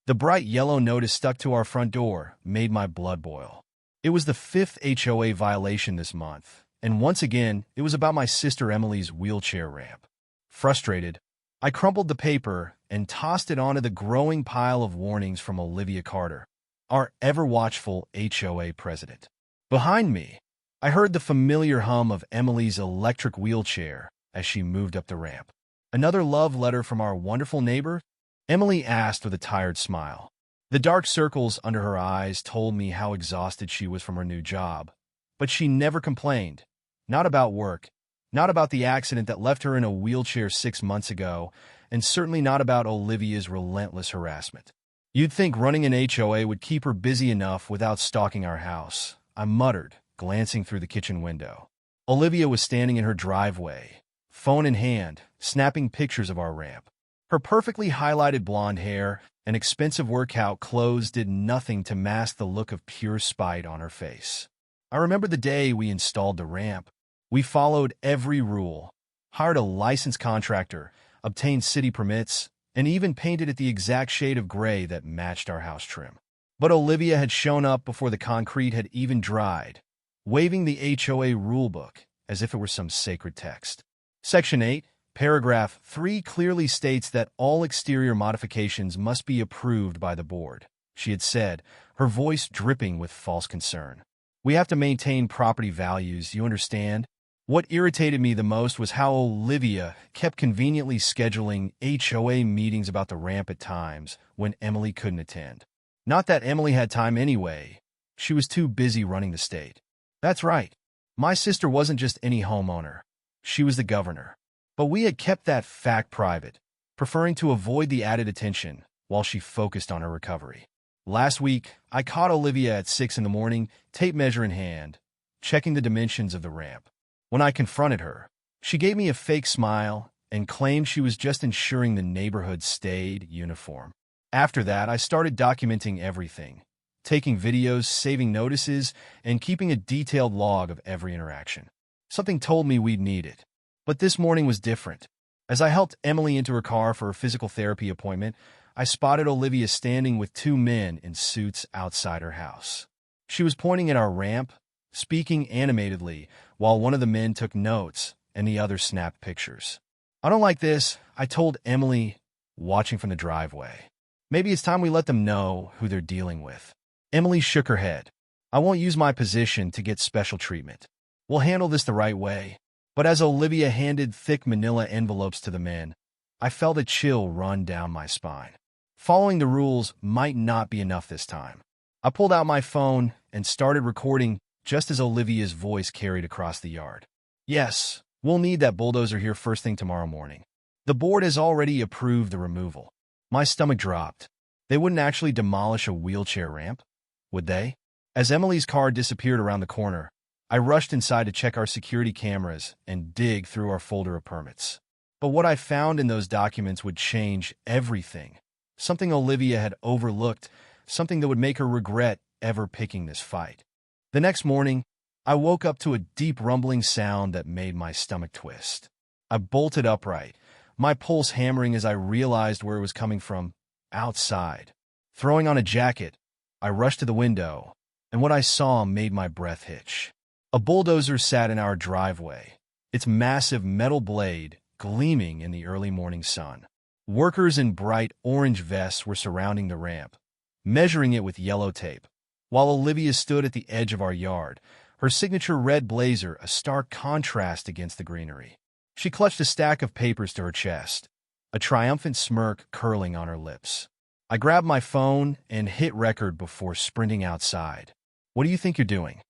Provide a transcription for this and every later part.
The bright yellow notice stuck to our front door made my blood boil. It was the 5th HOA violation this month, and once again, it was about my sister Emily's wheelchair ramp. Frustrated, I crumpled the paper and tossed it onto the growing pile of warnings from Olivia Carter, our ever-watchful HOA president. Behind me, I heard the familiar hum of Emily's electric wheelchair as she moved up the ramp. "Another love letter from our wonderful neighbor?" Emily asked with a tired smile. The dark circles under her eyes told me how exhausted she was from her new job. But she never complained. Not about work, not about the accident that left her in a wheelchair 6 months ago, and certainly not about Olivia's relentless harassment. "You'd think running an HOA would keep her busy enough without stalking our house," I muttered, glancing through the kitchen window. Olivia was standing in her driveway, phone in hand, snapping pictures of our ramp. Her perfectly highlighted blonde hair and expensive workout clothes did nothing to mask the look of pure spite on her face. I remember the day we installed the ramp. We followed every rule, hired a licensed contractor, obtained city permits, and even painted it the exact shade of gray that matched our house trim. But Olivia had shown up before the concrete had even dried, waving the HOA rulebook as if it were some sacred text. Section 8, Paragraph 3 clearly states that all exterior modifications must be approved by the board, she had said, her voice dripping with false concern. "We have to maintain property values, you understand?" What irritated me the most was how Olivia kept conveniently scheduling HOA meetings about the ramp at times when Emily couldn't attend. Not that Emily had time anyway. She was too busy running the state. That's right. My sister wasn't just any homeowner. She was the governor. But we had kept that fact private, preferring to avoid the added attention while she focused on her recovery. Last week, I caught Olivia at 6 in the morning, tape measure in hand, checking the dimensions of the ramp. When I confronted her, she gave me a fake smile and claimed she was just ensuring the neighborhood stayed uniform. After that, I started documenting everything, taking videos, saving notices, and keeping a detailed log of every interaction. Something told me we'd need it. But this morning was different. As I helped Emily into her car for a physical therapy appointment, I spotted Olivia standing with 2 men in suits outside her house. She was pointing at our ramp, speaking animatedly, while one of the men took notes and the other snapped pictures. "I don't like this," I told Emily, watching from the driveway. "Maybe it's time we let them know who they're dealing with." Emily shook her head. "I won't use my position to get special treatment. We'll handle this the right way." But as Olivia handed thick manila envelopes to the men, I felt a chill run down my spine. Following the rules might not be enough this time. I pulled out my phone and started recording just as Olivia's voice carried across the yard. "Yes, we'll need that bulldozer here first thing tomorrow morning. The board has already approved the removal." My stomach dropped. They wouldn't actually demolish a wheelchair ramp, would they? As Emily's car disappeared around the corner, I rushed inside to check our security cameras and dig through our folder of permits. But what I found in those documents would change everything. Something Olivia had overlooked, something that would make her regret ever picking this fight. The next morning, I woke up to a deep rumbling sound that made my stomach twist. I bolted upright, my pulse hammering as I realized where it was coming from, outside. Throwing on a jacket, I rushed to the window, and what I saw made my breath hitch. A bulldozer sat in our driveway, its massive metal blade gleaming in the early morning sun. Workers in bright orange vests were surrounding the ramp, measuring it with yellow tape, while Olivia stood at the edge of our yard, her signature red blazer a stark contrast against the greenery. She clutched a stack of papers to her chest, a triumphant smirk curling on her lips. I grabbed my phone and hit record before sprinting outside. "What do you think you're doing?"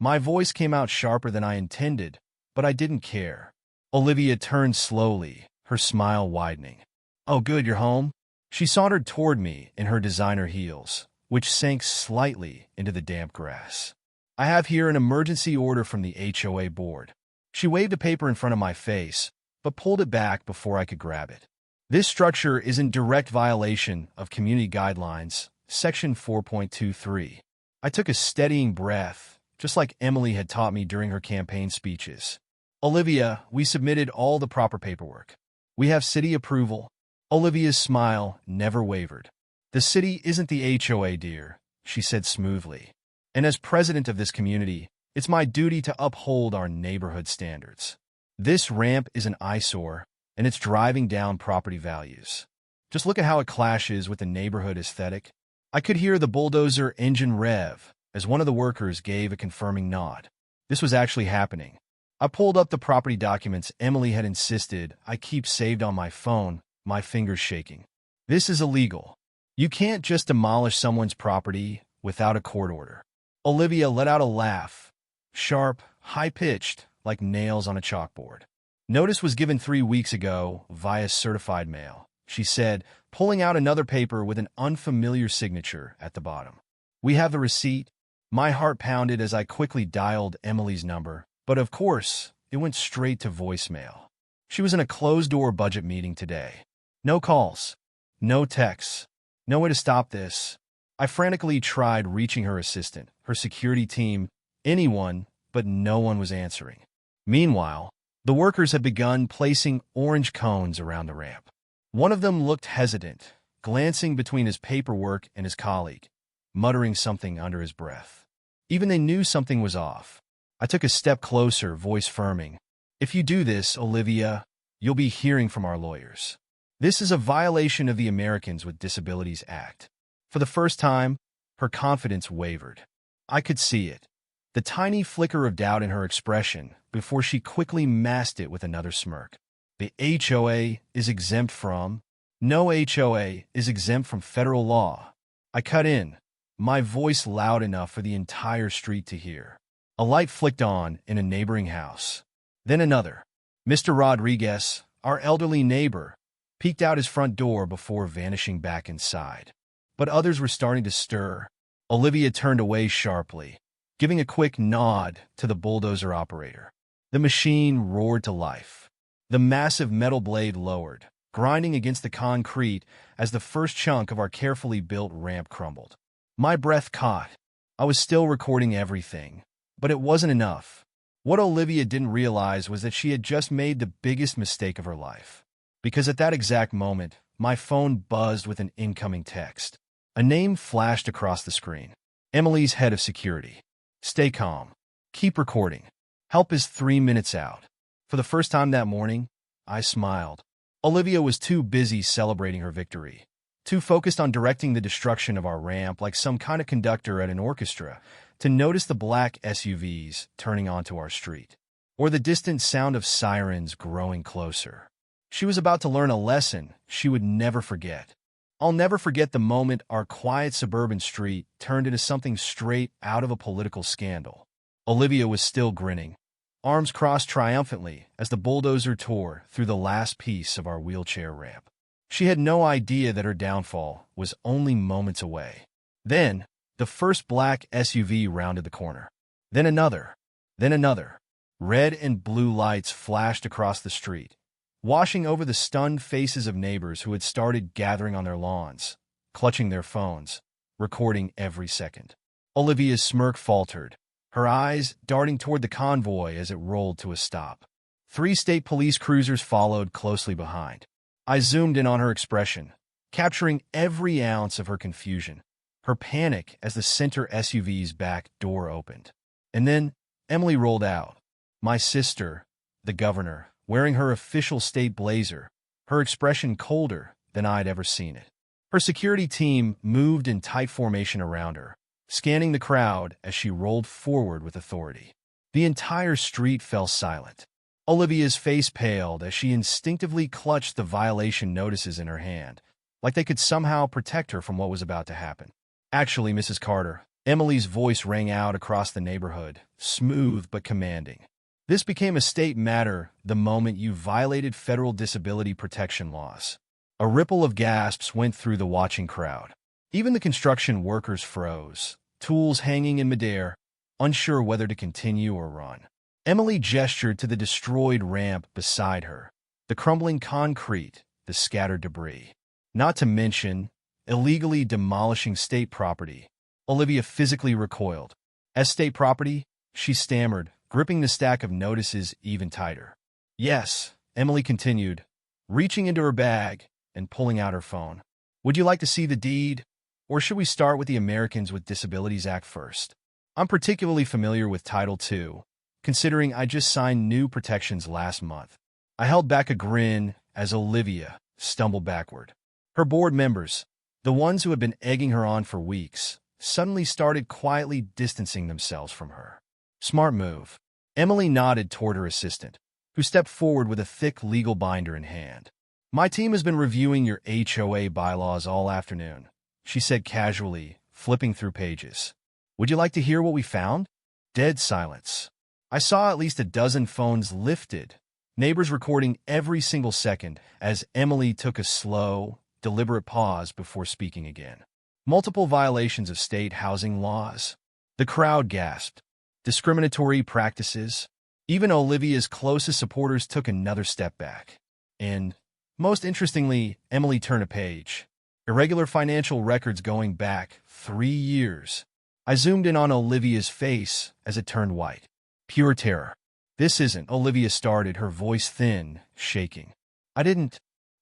My voice came out sharper than I intended, but I didn't care. Olivia turned slowly, her smile widening. "Oh, good, you're home?" She sauntered toward me in her designer heels, which sank slightly into the damp grass. "I have here an emergency order from the HOA board." She waved a paper in front of my face, but pulled it back before I could grab it. "This structure is in direct violation of community guidelines, Section 4.23. I took a steadying breath, just like Emily had taught me during her campaign speeches. "Olivia, we submitted all the proper paperwork. We have city approval." Olivia's smile never wavered. The city isn't the HOA, dear, she said smoothly. And as president of this community, it's my duty to uphold our neighborhood standards. This ramp is an eyesore, and it's driving down property values. Just look at how it clashes with the neighborhood aesthetic. I could hear the bulldozer engine rev as one of the workers gave a confirming nod. This was actually happening. I pulled up the property documents Emily had insisted I keep saved on my phone, my fingers shaking. This is illegal. You can't just demolish someone's property without a court order. Olivia let out a laugh, sharp, high-pitched, like nails on a chalkboard. Notice was given 3 weeks ago via certified mail, she said, pulling out another paper with an unfamiliar signature at the bottom. We have the receipt. My heart pounded as I quickly dialed Emily's number, but of course, it went straight to voicemail. She was in a closed-door budget meeting today. No calls, no texts, no way to stop this. I frantically tried reaching her assistant, her security team, anyone, but no one was answering. Meanwhile, the workers had begun placing orange cones around the ramp. One of them looked hesitant, glancing between his paperwork and his colleague, muttering something under his breath. Even they knew something was off. I took a step closer, voice firming. If you do this, Olivia, you'll be hearing from our lawyers. This is a violation of the Americans with Disabilities Act. For the first time, her confidence wavered. I could see it, the tiny flicker of doubt in her expression, before she quickly masked it with another smirk. The HOA is exempt from... No HOA is exempt from federal law. I cut in, my voice loud enough for the entire street to hear. A light flicked on in a neighboring house. Then another. Mr. Rodriguez, our elderly neighbor, peeked out his front door before vanishing back inside. But others were starting to stir. Olivia turned away sharply, giving a quick nod to the bulldozer operator. The machine roared to life. The massive metal blade lowered, grinding against the concrete as the first chunk of our carefully built ramp crumbled. My breath caught. I was still recording everything, but it wasn't enough. What Olivia didn't realize was that she had just made the biggest mistake of her life. Because at that exact moment, my phone buzzed with an incoming text. A name flashed across the screen. Emily's head of security. Stay calm. Keep recording. Help is 3 minutes out. For the first time that morning, I smiled. Olivia was too busy celebrating her victory, too focused on directing the destruction of our ramp like some kind of conductor at an orchestra, to notice the black SUVs turning onto our street, or the distant sound of sirens growing closer. She was about to learn a lesson she would never forget. I'll never forget the moment our quiet suburban street turned into something straight out of a political scandal. Olivia was still grinning, arms crossed triumphantly as the bulldozer tore through the last piece of our wheelchair ramp. She had no idea that her downfall was only moments away. Then, the first black SUV rounded the corner. Then another. Then another. Red and blue lights flashed across the street, washing over the stunned faces of neighbors who had started gathering on their lawns, clutching their phones, recording every second. Olivia's smirk faltered, her eyes darting toward the convoy as it rolled to a stop. 3 state police cruisers followed closely behind. I zoomed in on her expression, capturing every ounce of her confusion, her panic as the center SUV's back door opened. And then Emily rolled out. My sister, the governor, wearing her official state blazer, her expression colder than I'd ever seen it. Her security team moved in tight formation around her, scanning the crowd as she rolled forward with authority. The entire street fell silent. Olivia's face paled as she instinctively clutched the violation notices in her hand, like they could somehow protect her from what was about to happen. Actually, Mrs. Carter, Emily's voice rang out across the neighborhood, smooth but commanding. This became a state matter the moment you violated federal disability protection laws. A ripple of gasps went through the watching crowd. Even the construction workers froze, tools hanging in midair, unsure whether to continue or run. Emily gestured to the destroyed ramp beside her, the crumbling concrete, the scattered debris. Not to mention, illegally demolishing state property. Olivia physically recoiled. As state property, she stammered, gripping the stack of notices even tighter. Yes, Emily continued, reaching into her bag and pulling out her phone. Would you like to see the deed? Or should we start with the Americans with Disabilities Act first? I'm particularly familiar with Title II, considering I just signed new protections last month. I held back a grin as Olivia stumbled backward. Her board members, the ones who had been egging her on for weeks, suddenly started quietly distancing themselves from her. Smart move. Emily nodded toward her assistant, who stepped forward with a thick legal binder in hand. My team has been reviewing your HOA bylaws all afternoon, she said casually, flipping through pages. Would you like to hear what we found? Dead silence. I saw at least a dozen phones lifted, neighbors recording every single second as Emily took a slow, deliberate pause before speaking again. Multiple violations of state housing laws. The crowd gasped. Discriminatory practices. Even Olivia's closest supporters took another step back. And, most interestingly, Emily turned a page. Irregular financial records going back 3 years. I zoomed in on Olivia's face as it turned white. Pure terror. This isn't, Olivia started, her voice thin, shaking. I didn't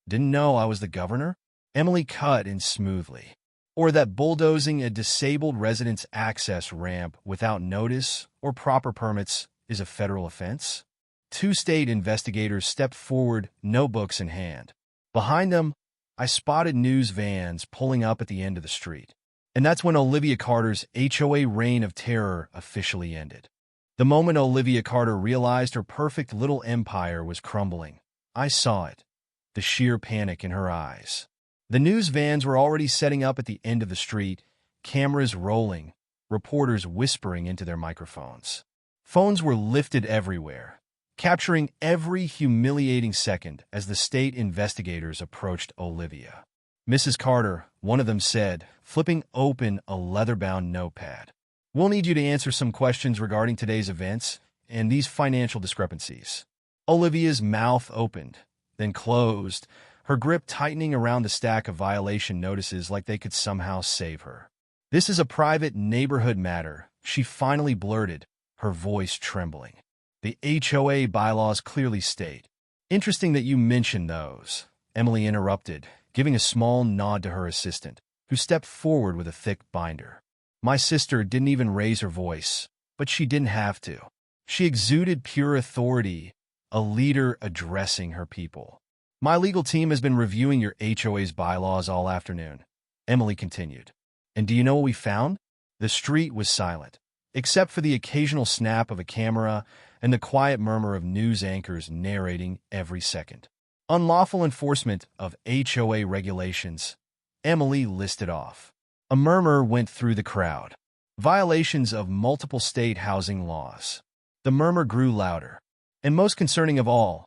know I was the governor? Emily cut in smoothly. Or that bulldozing a disabled resident's access ramp without notice or proper permits is a federal offense? 2 state investigators stepped forward, notebooks in hand. Behind them, I spotted news vans pulling up at the end of the street. And that's when Olivia Carter's HOA reign of terror officially ended. The moment Olivia Carter realized her perfect little empire was crumbling, I saw it, the sheer panic in her eyes. The news vans were already setting up at the end of the street, cameras rolling, reporters whispering into their microphones. Phones were lifted everywhere, capturing every humiliating second as the state investigators approached Olivia. Mrs. Carter, one of them said, flipping open a leather-bound notepad. We'll need you to answer some questions regarding today's events and these financial discrepancies. Olivia's mouth opened, then closed, her grip tightening around the stack of violation notices like they could somehow save her. This is a private neighborhood matter, she finally blurted, her voice trembling. The HOA bylaws clearly state. Interesting that you mentioned those, Emily interrupted, giving a small nod to her assistant, who stepped forward with a thick binder. My sister didn't even raise her voice, but she didn't have to. She exuded pure authority, a leader addressing her people. My legal team has been reviewing your HOA's bylaws all afternoon, Emily continued. And do you know what we found? The street was silent, except for the occasional snap of a camera and the quiet murmur of news anchors narrating every second. Unlawful enforcement of HOA regulations, Emily listed off. A murmur went through the crowd. Violations of multiple state housing laws. The murmur grew louder. And most concerning of all,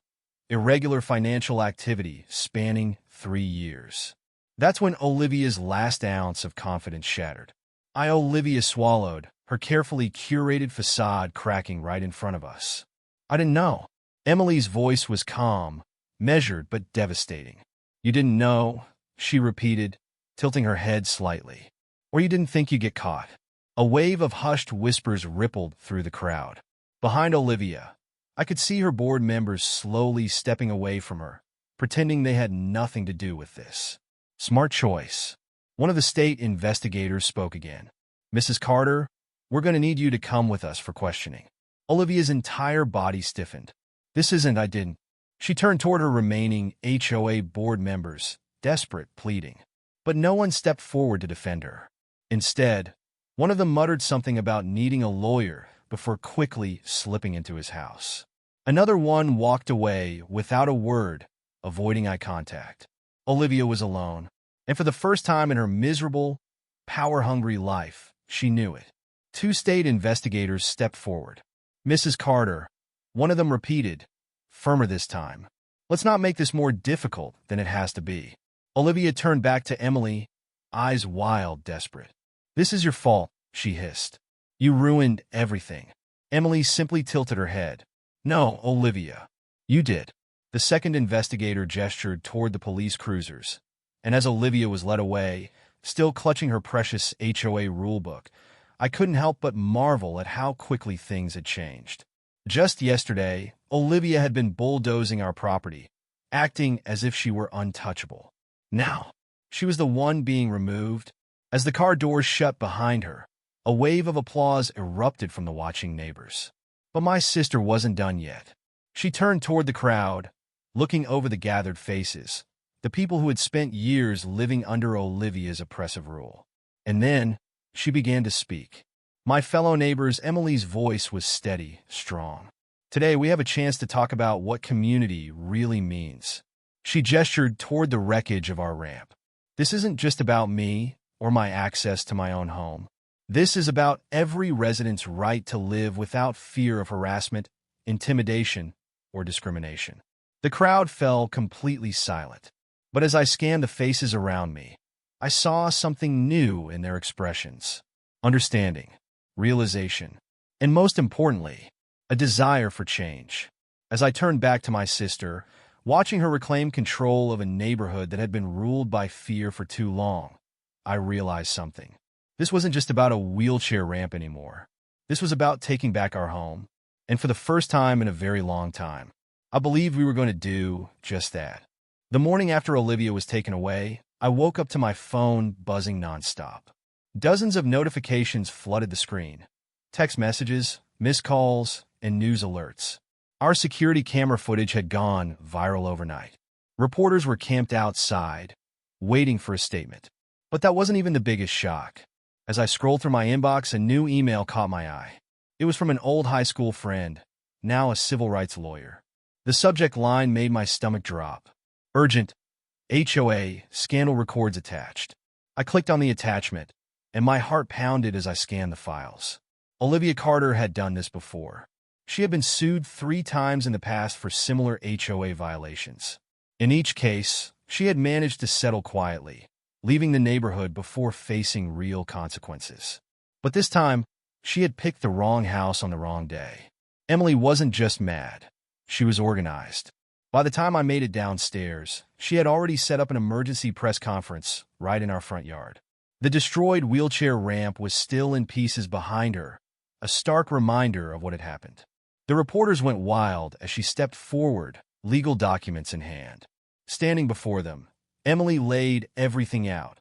irregular financial activity spanning 3 years. That's when Olivia's last ounce of confidence shattered. Olivia swallowed, her carefully curated facade cracking right in front of us. I didn't know. Emily's voice was calm, measured but devastating. You didn't know, she repeated, tilting her head slightly. Or you didn't think you'd get caught. A wave of hushed whispers rippled through the crowd. Behind Olivia, I could see her board members slowly stepping away from her, pretending they had nothing to do with this. Smart choice. One of the state investigators spoke again. Mrs. Carter, we're going to need you to come with us for questioning. Olivia's entire body stiffened. This isn't, I didn't. She turned toward her remaining HOA board members, desperate, pleading. But no one stepped forward to defend her. Instead, one of them muttered something about needing a lawyer before quickly slipping into his house. Another one walked away without a word, avoiding eye contact. Olivia was alone, and for the first time in her miserable, power-hungry life, she knew it. 2 state investigators stepped forward. Mrs. Carter, one of them repeated, firmer this time. Let's not make this more difficult than it has to be. Olivia turned back to Emily, eyes wild, desperate. This is your fault, she hissed. You ruined everything. Emily simply tilted her head. No, Olivia. You did. The second investigator gestured toward the police cruisers, and as Olivia was led away, still clutching her precious HOA rulebook, I couldn't help but marvel at how quickly things had changed. Just yesterday, Olivia had been bulldozing our property, acting as if she were untouchable. Now, She was the one being removed. As the car doors shut behind her, a wave of applause erupted from the watching neighbors. But my sister wasn't done yet. She turned toward the crowd, looking over the gathered faces, the people who had spent years living under Olivia's oppressive rule. And then she began to speak. My fellow neighbors, Emily's voice was steady, strong. Today we have a chance to talk about what community really means. She gestured toward the wreckage of our ramp. This isn't just about me or my access to my own home. This is about every resident's right to live without fear of harassment, intimidation, or discrimination. The crowd fell completely silent. But as I scanned the faces around me, I saw something new in their expressions. Understanding, realization, and most importantly, a desire for change. As I turned back to my sister, watching her reclaim control of a neighborhood that had been ruled by fear for too long, I realized something. This wasn't just about a wheelchair ramp anymore. This was about taking back our home. And for the first time in a very long time, I believed we were going to do just that. The morning after Olivia was taken away, I woke up to my phone buzzing nonstop. Dozens of notifications flooded the screen. Text messages, missed calls, and news alerts. Our security camera footage had gone viral overnight. Reporters were camped outside, waiting for a statement. But that wasn't even the biggest shock. As I scrolled through my inbox, a new email caught my eye. It was from an old high school friend, now a civil rights lawyer. The subject line made my stomach drop. Urgent. HOA, scandal records attached. I clicked on the attachment, and my heart pounded as I scanned the files. Olivia Carter had done this before. She had been sued 3 times in the past for similar HOA violations. In each case, she had managed to settle quietly, leaving the neighborhood before facing real consequences. But this time, she had picked the wrong house on the wrong day. Emily wasn't just mad. She was organized. By the time I made it downstairs, she had already set up an emergency press conference right in our front yard. The destroyed wheelchair ramp was still in pieces behind her, a stark reminder of what had happened. The reporters went wild as she stepped forward, legal documents in hand. Standing before them, Emily laid everything out.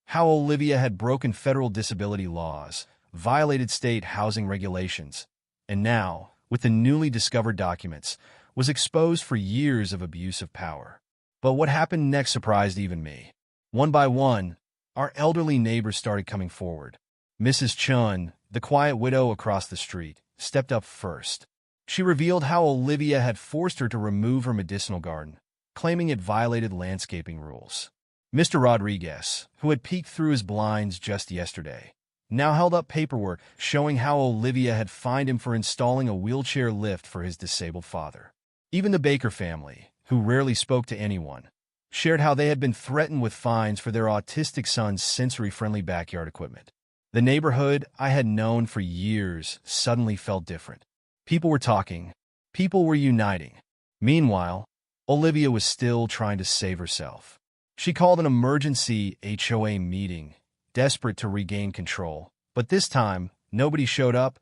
How Olivia had broken federal disability laws, violated state housing regulations, and now, with the newly discovered documents, was exposed for years of abuse of power. But what happened next surprised even me. One by one, our elderly neighbors started coming forward. Mrs. Chun, the quiet widow across the street, stepped up first. She revealed how Olivia had forced her to remove her medicinal garden, claiming it violated landscaping rules. Mr. Rodriguez, who had peeked through his blinds just yesterday, now held up paperwork showing how Olivia had fined him for installing a wheelchair lift for his disabled father. Even the Baker family, who rarely spoke to anyone, shared how they had been threatened with fines for their autistic son's sensory-friendly backyard equipment. The neighborhood I had known for years suddenly felt different. People were talking. People were uniting. Meanwhile, Olivia was still trying to save herself. She called an emergency HOA meeting, desperate to regain control. But this time, nobody showed up,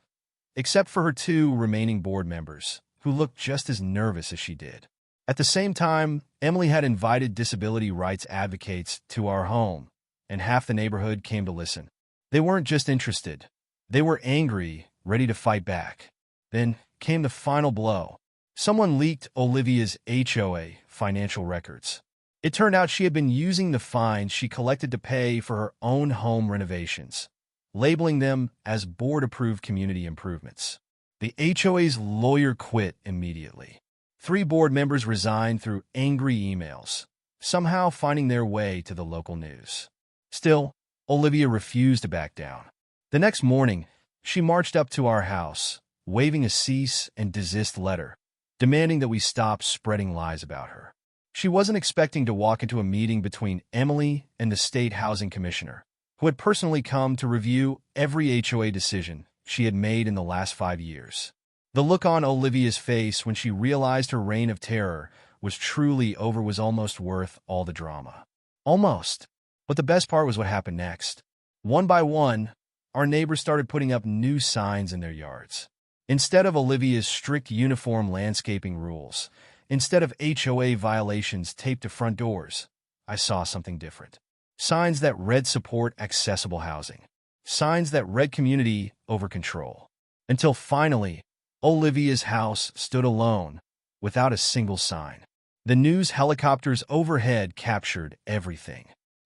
except for her 2 remaining board members, who looked just as nervous as she did. At the same time, Emily had invited disability rights advocates to our home, and half the neighborhood came to listen. They weren't just interested. They were angry, ready to fight back. Then came the final blow. Someone leaked Olivia's HOA financial records. It turned out she had been using the fines she collected to pay for her own home renovations, labeling them as board-approved community improvements. The HOA's lawyer quit immediately. 3 board members resigned through angry emails, somehow finding their way to the local news. Still, Olivia refused to back down. The next morning, she marched up to our house, waving a cease and desist letter, demanding that we stop spreading lies about her. She wasn't expecting to walk into a meeting between Emily and the state housing commissioner, who had personally come to review every HOA decision she had made in the last 5 years. The look on Olivia's face when she realized her reign of terror was truly over was almost worth all the drama. Almost. But the best part was what happened next. One by one, our neighbors started putting up new signs in their yards. Instead of Olivia's strict uniform landscaping rules, instead of HOA violations taped to front doors, I saw something different. signs that read support accessible housing, signs that read community over control. Until finally, Olivia's house stood alone, without a single sign. The news helicopters overhead captured everything.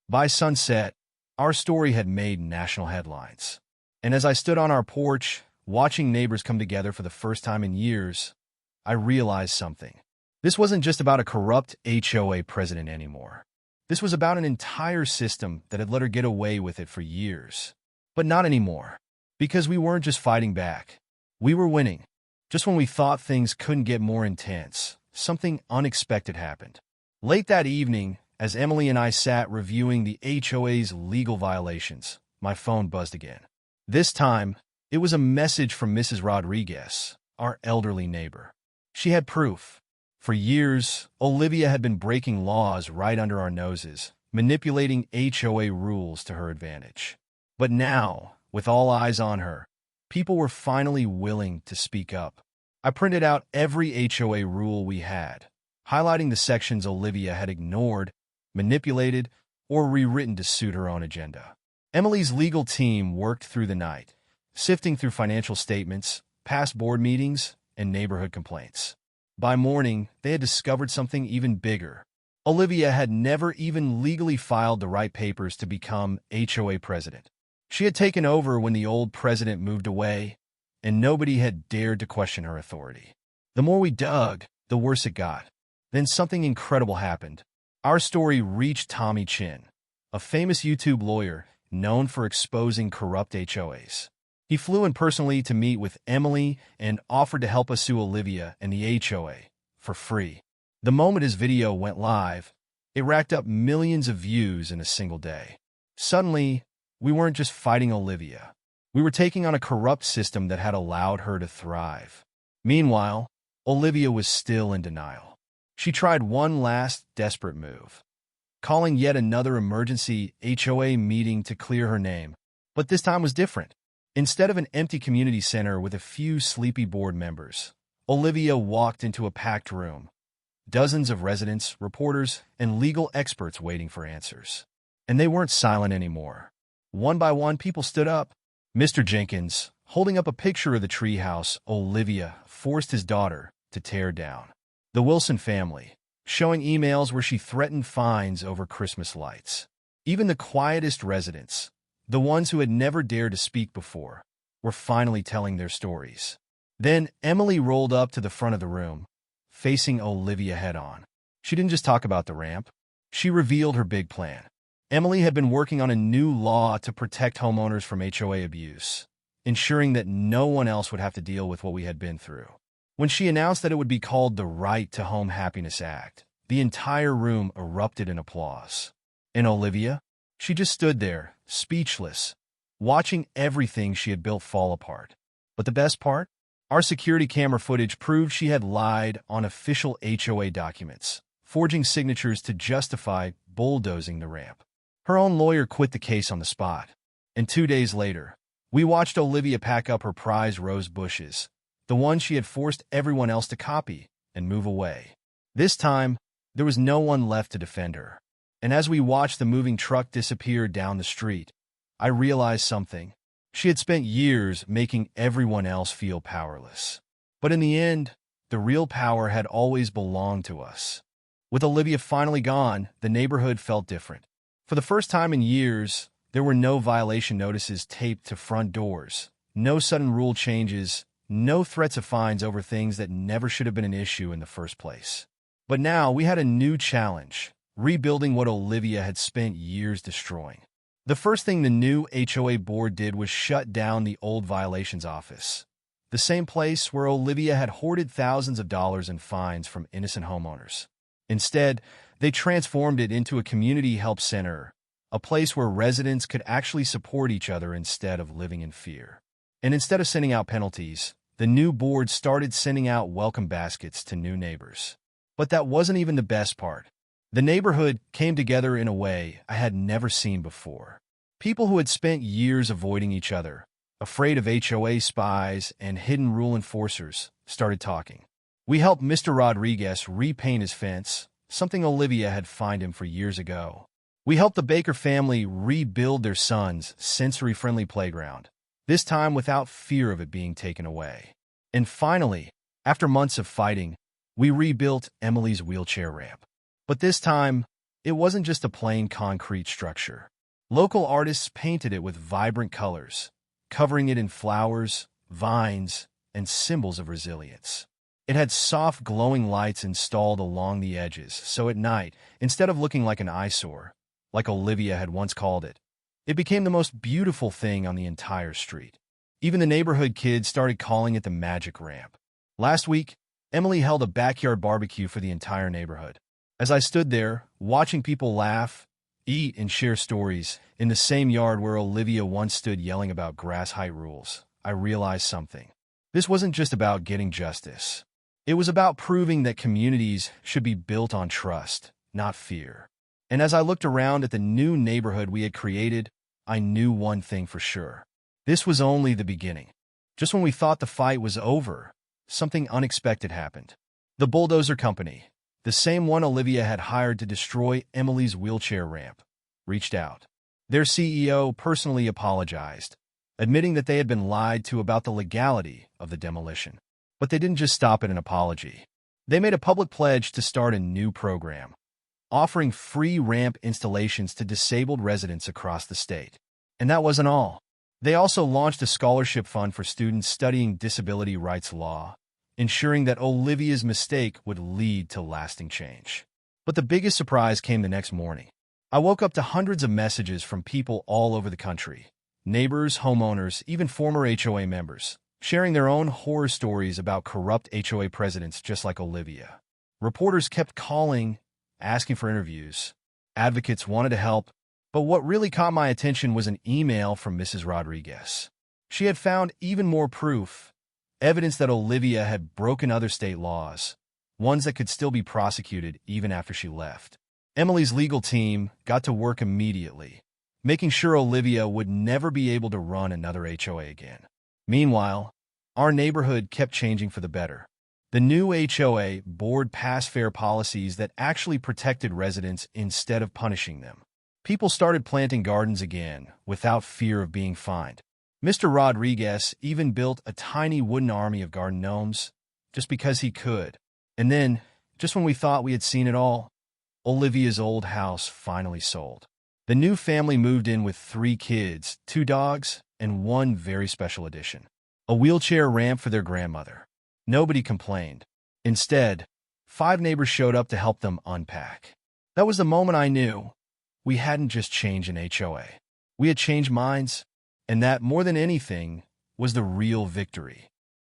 By sunset, our story had made national headlines. And as I stood on our porch, watching neighbors come together for the first time in years, I realized something. This wasn't just about a corrupt HOA president anymore. This was about an entire system that had let her get away with it for years. But not anymore. Because we weren't just fighting back. We were winning. Just when we thought things couldn't get more intense, something unexpected happened. Late that evening, as Emily and I sat reviewing the HOA's legal violations, my phone buzzed again. This time, it was a message from Mrs. Rodriguez, our elderly neighbor. She had proof. For years, Olivia had been breaking laws right under our noses, manipulating HOA rules to her advantage. But now, with all eyes on her, people were finally willing to speak up. I printed out every HOA rule we had, highlighting the sections Olivia had ignored, manipulated, or rewritten to suit her own agenda. Emily's legal team worked through the night, sifting through financial statements, past board meetings, and neighborhood complaints. By morning, they had discovered something even bigger. Olivia had never even legally filed the right papers to become HOA president. She had taken over when the old president moved away, and nobody had dared to question her authority. The more we dug, the worse it got. Then something incredible happened. Our story reached Tommy Chin, a famous YouTube lawyer known for exposing corrupt HOAs. He flew in personally to meet with Emily and offered to help us sue Olivia and the HOA for free. The moment his video went live, it racked up millions of views in a single day. Suddenly, we weren't just fighting Olivia. We were taking on a corrupt system that had allowed her to thrive. Meanwhile, Olivia was still in denial. She tried one last desperate move, calling yet another emergency HOA meeting to clear her name. But this time was different. Instead of an empty community center with a few sleepy board members, Olivia walked into a packed room. Dozens of residents, reporters, and legal experts waiting for answers. And they weren't silent anymore. One by one, people stood up. Mr. Jenkins, holding up a picture of the treehouse Olivia forced his daughter to tear down. The Wilson family, showing emails where she threatened fines over Christmas lights. Even the quietest residents, the ones who had never dared to speak before, were finally telling their stories. Then Emily rolled up to the front of the room, facing Olivia head-on. She didn't just talk about the ramp. She revealed her big plan. Emily had been working on a new law to protect homeowners from HOA abuse, ensuring that no one else would have to deal with what we had been through. When she announced that it would be called the Right to Home Happiness Act, the entire room erupted in applause. And Olivia? She just stood there, speechless, watching everything she had built fall apart. But the best part? Our security camera footage proved she had lied on official HOA documents, forging signatures to justify bulldozing the ramp. Her own lawyer quit the case on the spot. And 2 days later, we watched Olivia pack up her prized rose bushes, the ones she had forced everyone else to copy, and move away. This time, there was no one left to defend her. And as we watched the moving truck disappear down the street, I realized something. She had spent years making everyone else feel powerless. But in the end, the real power had always belonged to us. With Olivia finally gone, the neighborhood felt different. For the first time in years, there were no violation notices taped to front doors, no sudden rule changes, no threats of fines over things that never should have been an issue in the first place. But now we had a new challenge, rebuilding what Olivia had spent years destroying. The first thing the new HOA board did was shut down the old violations office, the same place where Olivia had hoarded thousands of dollars in fines from innocent homeowners. Instead, they transformed it into a community help center, a place where residents could actually support each other instead of living in fear. And instead of sending out penalties, the new board started sending out welcome baskets to new neighbors. But that wasn't even the best part. The neighborhood came together in a way I had never seen before. People who had spent years avoiding each other, afraid of HOA spies and hidden rule enforcers, started talking. We helped Mr. Rodriguez repaint his fence, something Olivia had fined him for years ago. We helped the Baker family rebuild their son's sensory-friendly playground, this time without fear of it being taken away. And finally, after months of fighting, we rebuilt Emily's wheelchair ramp. But this time, it wasn't just a plain concrete structure. Local artists painted it with vibrant colors, covering it in flowers, vines, and symbols of resilience. It had soft, glowing lights installed along the edges, so at night, instead of looking like an eyesore, like Olivia had once called it, it became the most beautiful thing on the entire street. Even the neighborhood kids started calling it the magic ramp. Last week, Emily held a backyard barbecue for the entire neighborhood. As I stood there, watching people laugh, eat, and share stories in the same yard where Olivia once stood yelling about grass height rules, I realized something. This wasn't just about getting justice. It was about proving that communities should be built on trust, not fear. And as I looked around at the new neighborhood we had created, I knew one thing for sure. This was only the beginning. Just when we thought the fight was over, something unexpected happened. The Bulldozer Company, the same one Olivia had hired to destroy Emily's wheelchair ramp, reached out. Their CEO personally apologized, admitting that they had been lied to about the legality of the demolition. But they didn't just stop at an apology. They made a public pledge to start a new program, offering free ramp installations to disabled residents across the state. And that wasn't all. They also launched a scholarship fund for students studying disability rights law, ensuring that Olivia's mistake would lead to lasting change. But the biggest surprise came the next morning. I woke up to hundreds of messages from people all over the country, neighbors, homeowners, even former HOA members, sharing their own horror stories about corrupt HOA presidents just like Olivia. Reporters kept calling, asking for interviews. Advocates wanted to help, but what really caught my attention was an email from Mrs. Rodriguez. She had found even more proof, evidence that Olivia had broken other state laws, ones that could still be prosecuted even after she left. Emily's legal team got to work immediately, making sure Olivia would never be able to run another HOA again. Meanwhile, our neighborhood kept changing for the better. The new HOA board passed fair policies that actually protected residents instead of punishing them. People started planting gardens again without fear of being fined. Mr. Rodriguez even built a tiny wooden army of garden gnomes just because he could. And then, just when we thought we had seen it all, Olivia's old house finally sold. The new family moved in with 3 kids, 2 dogs, and one very special addition: a wheelchair ramp for their grandmother. Nobody complained. Instead, 5 neighbors showed up to help them unpack. That was the moment I knew we hadn't just changed an HOA. We had changed minds, and that, more than anything, was the real victory.